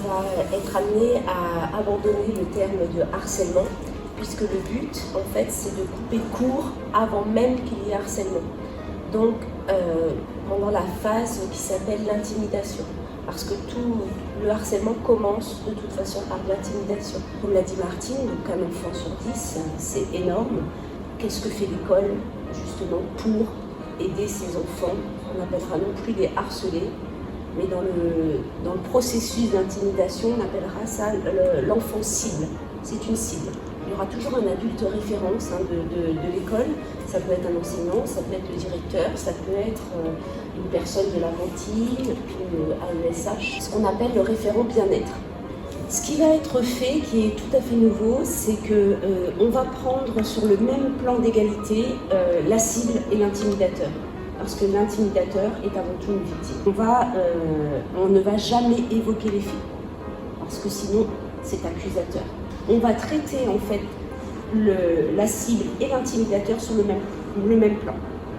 va être amené à abandonner le terme de harcèlement, puisque le but, en fait, c'est de couper court avant même qu'il y ait harcèlement. Donc, pendant la phase qui s'appelle l'intimidation, parce que tout le harcèlement commence de toute façon par l'intimidation. Comme l'a dit Martine, donc un enfant sur 10, c'est énorme. Qu'est-ce que fait l'école, justement, pour aider ces enfants? On n'appellera non plus les harcelés, mais dans le processus d'intimidation, on appellera ça l'enfant cible. C'est une cible. Il y aura toujours un adulte référence de l'école. Ça peut être un enseignant, ça peut être le directeur, ça peut être une personne de la cantine, un ESH, ce qu'on appelle le référent bien-être. Ce qui va être fait, qui est tout à fait nouveau, c'est qu'on va prendre sur le même plan d'égalité la cible et l'intimidateur. Parce que l'intimidateur est avant tout une victime. On ne va jamais évoquer les faits, parce que sinon c'est accusateur. On va traiter en fait la cible et l'intimidateur sur le même plan.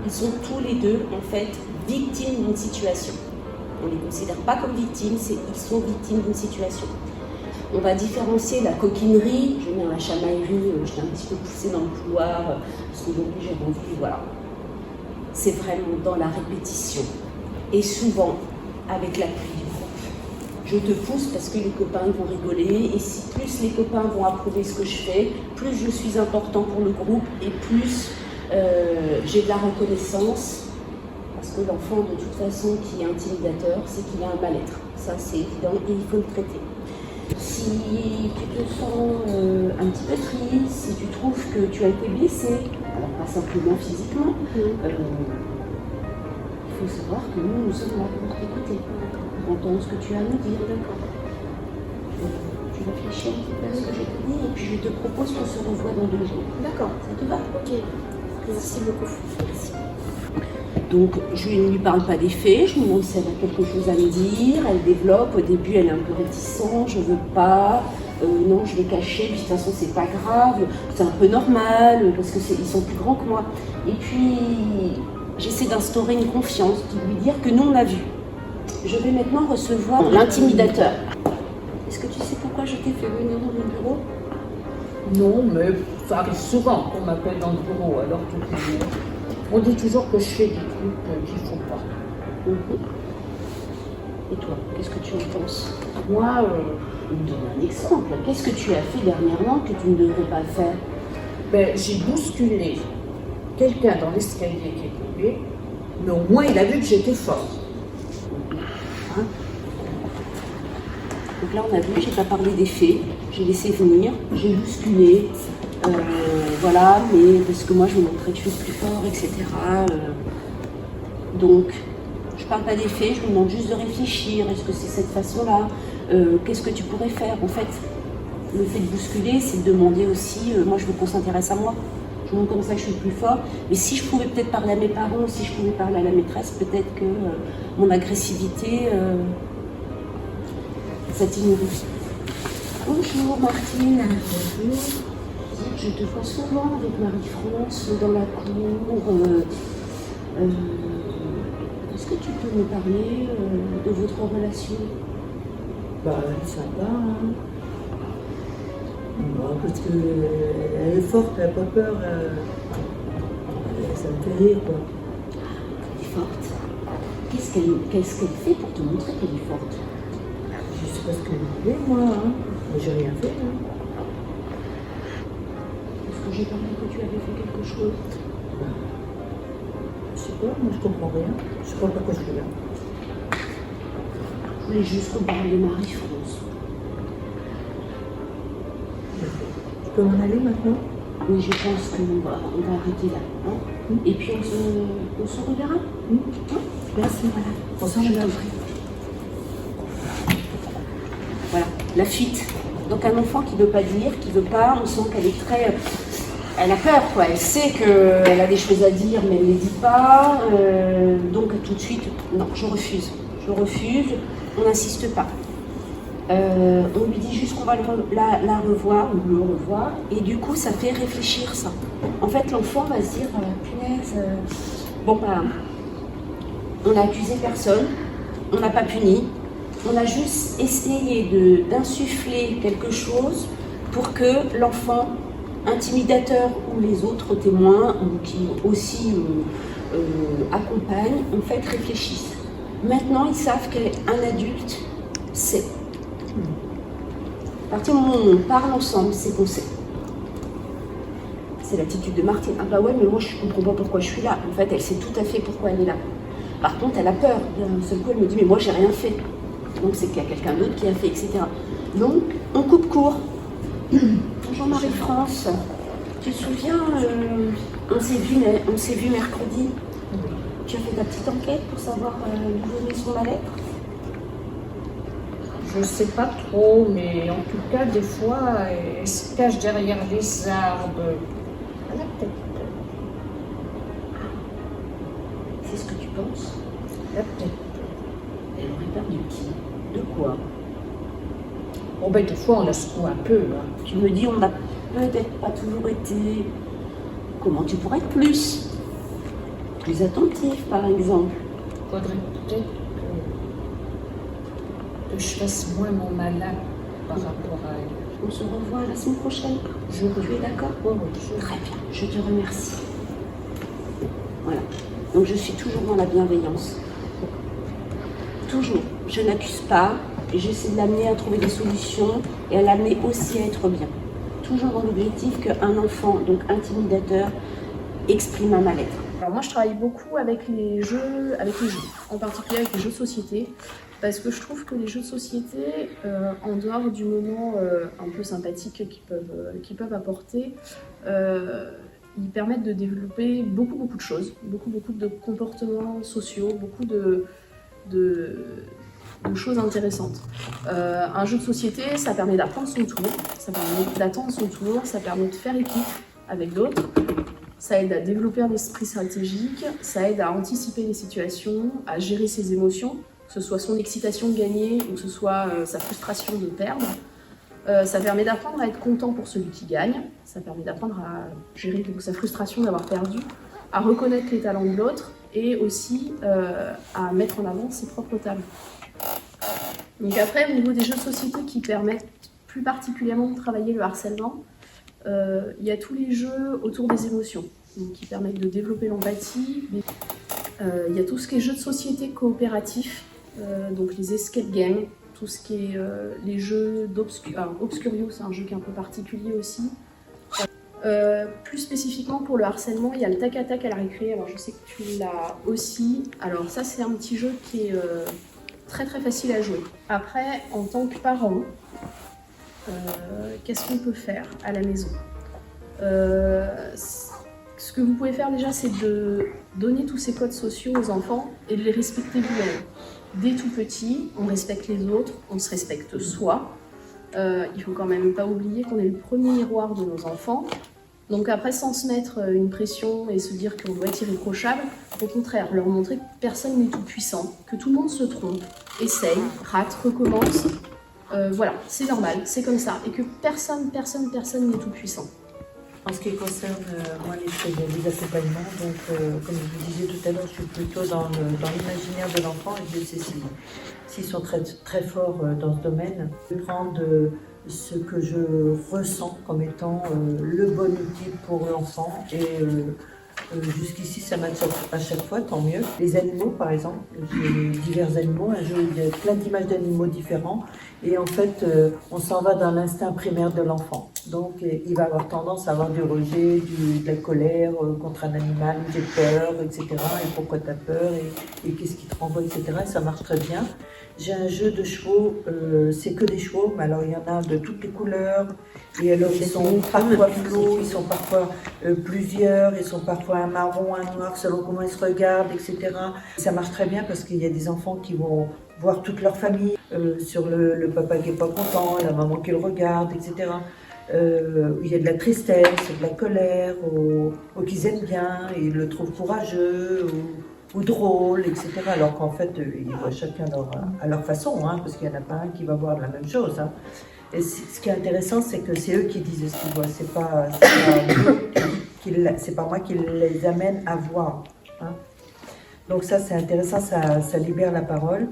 Ils sont tous les deux en fait victimes d'une situation. On ne les considère pas comme victimes, ils sont victimes d'une situation. On va différencier la coquinerie, je viens à la chamaillerie, je t'ai un petit peu poussé dans le couloir, parce qu'aujourd'hui j'ai envie, voilà. C'est vraiment dans la répétition et souvent avec l'appui du groupe. Je te pousse parce que les copains vont rigoler et si plus les copains vont approuver ce que je fais, plus je suis important pour le groupe et plus j'ai de la reconnaissance parce que l'enfant de toute façon qui est intimidateur, c'est qu'il a un mal-être. Ça c'est évident et il faut le traiter. Si tu te sens un petit peu triste, si tu trouves que tu as été blessé, alors pas simplement physiquement, il faut savoir que nous sommes là pour t'écouter, pour entendre ce que tu as à nous dire. D'accord. Tu réfléchis un petit peu à ce que je te dis et puis je te propose qu'on se revoie dans 2 jours. D'accord. Ça te va? Ok. Merci beaucoup. Merci. Donc, je ne lui parle pas des faits, je lui demande si elle a quelque chose à me dire, elle développe, au début elle est un peu réticente, je veux pas, non je vais cacher, puis de toute façon c'est pas grave, c'est un peu normal, parce qu'ils sont plus grands que moi. Et puis, j'essaie d'instaurer une confiance, de lui dire que nous on a vu. Je vais maintenant recevoir l'intimidateur. Est-ce que tu sais pourquoi je t'ai fait venir dans mon bureau? Non, mais ça arrive souvent qu'on m'appelle dans le bureau, alors tout est bien. On dit toujours que je fais des trucs qu'il ne faut pas. Et toi, qu'est-ce que tu en penses? Moi, donne un exemple. Qu'est-ce que tu as fait dernièrement que tu ne devrais pas faire? Ben, j'ai bousculé quelqu'un dans l'escalier qui est tombé, mais au moins il a vu que j'étais forte. Hein? Donc là, on a vu, j'ai pas parlé des faits, j'ai laissé venir, j'ai bousculé. Voilà, mais parce que moi je me montrais toujours plus fort, etc. Donc, je parle pas des faits, je vous demande juste de réfléchir. Est-ce que c'est cette façon-là? Qu'est-ce que tu pourrais faire? En fait, le fait de bousculer, c'est de demander aussi, moi je veux qu'on s'intéresse à moi. Je montre comme ça que je suis plus fort. Mais si je pouvais peut-être parler à mes parents, si je pouvais parler à la maîtresse, peut-être que mon agressivité s'atténuerait. Bonjour Martine. Bonjour. Je te vois souvent avec Marie-France dans la cour. Est-ce que tu peux me parler de votre relation? Bah, ça va. Hein. Bah, parce qu'elle est forte, elle n'a pas peur. Ça me fait rire, quoi. Elle est forte. Qu'est-ce qu'elle fait pour te montrer qu'elle est forte? Je sais pas ce qu'elle voulait, moi. Hein. Mais j'ai rien fait. Hein. J'ai parlé que tu avais fait quelque chose. Je sais pas, moi je comprends rien. Je sais pas pourquoi je suis là. Je voulais juste qu'on parle de Marie-France. Tu peux m'en aller maintenant? Oui, je pense qu'on va arrêter là. Hein. Et puis on se reverra. Hein. Merci, voilà. On s'en va. Voilà, la fuite. Donc un enfant qui ne veut pas dire, qui ne veut pas, on sent qu'elle est très... Elle a peur, quoi. Elle sait qu'elle a des choses à dire, mais elle ne les dit pas. Donc tout de suite, non, je refuse. Je refuse, on n'insiste pas. On lui dit juste qu'on va la revoir, ou le revoir, et du coup, ça fait réfléchir ça. En fait, l'enfant va se dire, punaise, bon, bah, on n'a accusé personne, on n'a pas puni, On a juste essayé d'insuffler quelque chose pour que l'enfant intimidateur ou les autres témoins ou qui aussi accompagnent, en fait, réfléchissent. Maintenant, ils savent qu'un adulte sait. À partir du moment où on parle ensemble, c'est qu'on sait. C'est l'attitude de Martine. Ah bah ouais, mais moi je comprends pas pourquoi je suis là. En fait, elle sait tout à fait pourquoi elle est là. Par contre, elle a peur. D'un seul coup, elle me dit, mais moi j'ai rien fait. Donc c'est qu'il y a quelqu'un d'autre qui a fait, etc. Donc, on coupe court. Jean-Marie-France, tu te souviens, on s'est vu mercredi. Tu as fait ta petite enquête pour savoir d'où venait son mal-être? Je sais pas trop, mais en tout cas, des fois, elle se cache derrière des arbres. Elle a peut-être peur. C'est ce que tu penses? Elle a peut-être peur. Elle aurait peur de qui? De quoi? Bon, ben, des fois, on la secoue un peu. Hein. Tu me dis, on n'a peut-être pas toujours été. Comment tu pourrais être plus attentif, par exemple? Faudrait peut-être que je fasse moins mon malin par rapport à elle. On se revoit la semaine prochaine. Tu es d'accord? Très bien, je te remercie. Voilà. Donc je suis toujours dans la bienveillance. Toujours. Je n'accuse pas et j'essaie de l'amener à trouver des solutions et à l'amener aussi à être bien. Toujours dans l'objectif qu'un enfant, donc intimidateur, exprime un mal-être. Alors moi je travaille beaucoup avec les jeux, en particulier avec les jeux de société, parce que je trouve que les jeux de société, en dehors du moment un peu sympathique qu'ils peuvent apporter, ils permettent de développer beaucoup de choses, beaucoup de comportements sociaux, beaucoup de choses intéressantes. Un jeu de société, ça permet d'apprendre son tour, ça permet d'attendre son tour, ça permet de faire équipe avec d'autres. Ça aide à développer un esprit stratégique, ça aide à anticiper les situations, à gérer ses émotions, que ce soit son excitation de gagner ou que ce soit sa frustration de perdre. Ça permet d'apprendre à être content pour celui qui gagne, ça permet d'apprendre à gérer donc, sa frustration d'avoir perdu, à reconnaître les talents de l'autre et aussi à mettre en avant ses propres talents. Donc après, au niveau des jeux de société qui permettent plus particulièrement de travailler le harcèlement, il y a tous les jeux autour des émotions, donc qui permettent de développer l'empathie. Il y a tout ce qui est jeux de société coopératifs, donc les escape games, tout ce qui est les jeux d'Obscurio, c'est un jeu qui est un peu particulier aussi. Plus spécifiquement pour le harcèlement, il y a le tac-à-tac à la récré, alors je sais que tu l'as aussi. Alors ça c'est un petit jeu qui est très facile à jouer. Après, en tant que parent, qu'est-ce qu'on peut faire à la maison? Ce que vous pouvez faire déjà, c'est de donner tous ces codes sociaux aux enfants et de les respecter vous-même. Dès tout petit, on respecte les autres, on se respecte soi. Il faut quand même pas oublier qu'on est le premier miroir de nos enfants. Donc après, sans se mettre une pression et se dire qu'on doit être irréprochable, au contraire, leur montrer que personne n'est tout puissant, que tout le monde se trompe, essaye, rate, recommence. Voilà, c'est normal, c'est comme ça, et que personne n'est tout puissant. En ce qui concerne moi les accompagnements, donc comme je vous disais tout à l'heure, je suis plutôt dans l'imaginaire de l'enfant et je sais s'ils sont très forts dans ce domaine, de prendre ce que je ressens comme étant le bon outil pour l'enfant et jusqu'ici ça matche à chaque fois, tant mieux. Les animaux par exemple, j'ai divers animaux, un jeu, il y a plein d'images d'animaux différents et en fait on s'en va dans l'instinct primaire de l'enfant. Donc il va avoir tendance à avoir du rejet, de la colère contre un animal, j'ai peur, etc. Et pourquoi tu as peur et qu'est-ce qui te renvoie, etc. Et ça marche très bien. J'ai un jeu de chevaux, c'est que des chevaux, mais alors il y en a de toutes les couleurs. Et alors ils sont parfois flots, ils sont parfois plusieurs, ils sont parfois un marron, un noir, selon comment ils se regardent, etc. Ça marche très bien parce qu'il y a des enfants qui vont voir toute leur famille, sur le papa qui n'est pas content, la maman qui le regarde, etc. Il y a de la tristesse, de la colère, ou qu'ils aiment bien, ils le trouvent courageux, ou drôle, etc. Alors qu'en fait, ils voient chacun à leur façon, hein, parce qu'il n'y en a pas un qui va voir la même chose. Hein. Et ce qui est intéressant, c'est que c'est eux qui disent ce qu'ils voient, c'est pas moi qui les amène à voir. Hein. Donc ça, c'est intéressant, ça libère la parole.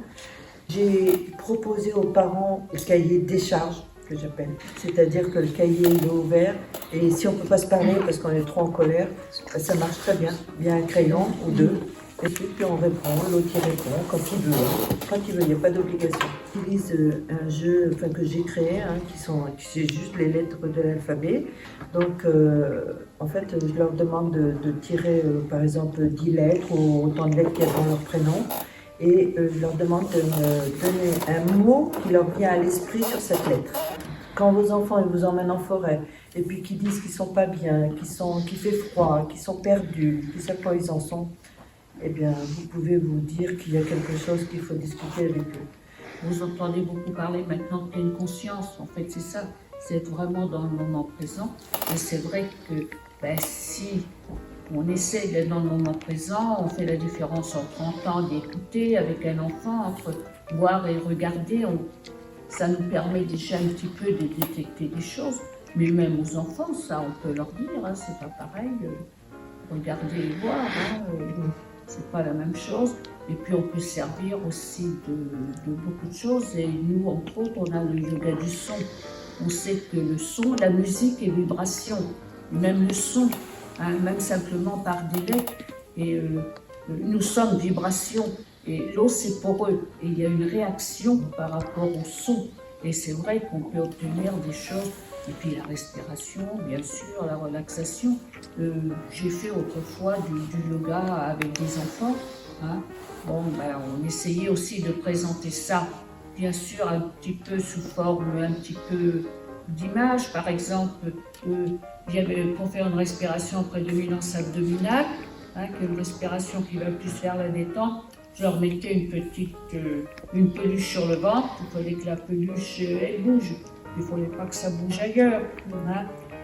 J'ai proposé aux parents le cahier des charges, que j'appelle. C'est-à-dire que le cahier il est ouvert et si on ne peut pas se parler parce qu'on est trop en colère, ça marche très bien. Il y a un crayon ou deux. Et puis on répond, l'autre il répond quand il veut. Quand il veut, il n'y a pas d'obligation. J'utilise un jeu que j'ai créé, c'est juste les lettres de l'alphabet. Donc en fait, je leur demande de tirer par exemple 10 lettres ou autant de lettres qu'il y a dans leur prénom. Et je leur demande de me donner un mot qui leur vient à l'esprit sur cette lettre. Quand vos enfants ils vous emmènent en forêt et puis qu'ils disent qu'ils ne sont pas bien, qu'il fait froid, qu'ils sont perdus, qu'ils ne savent pas où ils en sont, eh bien, vous pouvez vous dire qu'il y a quelque chose qu'il faut discuter avec eux. Vous entendez beaucoup parler maintenant qu'il y a une conscience. En fait, c'est ça. C'est être vraiment dans le moment présent. Et c'est vrai que si on essaie d'être dans le moment présent, on fait la différence entre entendre et écouter avec un enfant, entre voir et regarder. Ça nous permet déjà un petit peu de détecter des choses. Mais même aux enfants, ça, on peut leur dire, c'est pas pareil. Regarder et voir, c'est pas la même chose. Et puis on peut servir aussi de beaucoup de choses. Et nous, entre autres, on a le yoga du son. On sait que le son, la musique est vibration. Même le son, même simplement par délai. Et nous sommes vibration. Et l'eau, c'est poreux. Et il y a une réaction par rapport au son. Et c'est vrai qu'on peut obtenir des choses. Et puis la respiration, bien sûr, la relaxation. J'ai fait autrefois du yoga avec des enfants. On essayait aussi de présenter ça, bien sûr, un petit peu sous forme, un petit peu d'image. Par exemple, pour faire une respiration prédominance abdominale, qui est une respiration qui va plus faire la détente, je leur mettais une peluche sur le ventre. Il fallait que la peluche elle bouge. Il ne fallait pas que ça bouge ailleurs.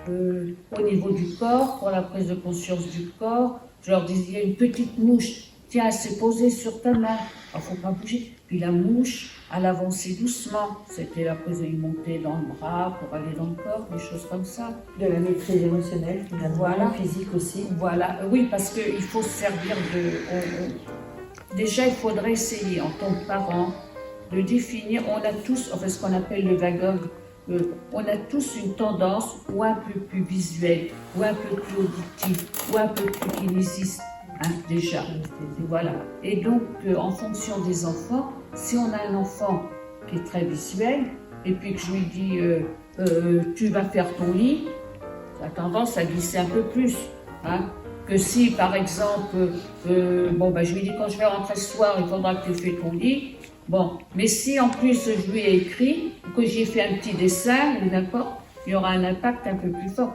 Au niveau du corps, pour la prise de conscience du corps, je leur disais, il y a une petite mouche, tiens, elle s'est posée sur ta main, il ne faut pas bouger. Puis la mouche, elle avançait doucement. C'était la prise, ils montaient dans le bras pour aller dans le corps, des choses comme ça. De la maîtrise émotionnelle, finalement, Voilà. physique aussi. Voilà, oui, parce qu'il faut se servir déjà, il faudrait essayer, en tant que parent, de définir, on a tous, ce qu'on appelle le vagogue, on a tous une tendance ou un peu plus visuelle, ou un peu plus auditive, ou un peu plus kinésiste, déjà. Voilà. Et donc, en fonction des enfants, si on a un enfant qui est très visuel, et puis que je lui dis, tu vas faire ton lit, ça a tendance à glisser un peu plus. Que si, par exemple, je lui dis, quand je vais rentrer ce soir, il faudra que tu fasses ton lit. Bon, mais si en plus je lui ai écrit, que j'ai fait un petit dessin, n'importe, il y aura un impact un peu plus fort.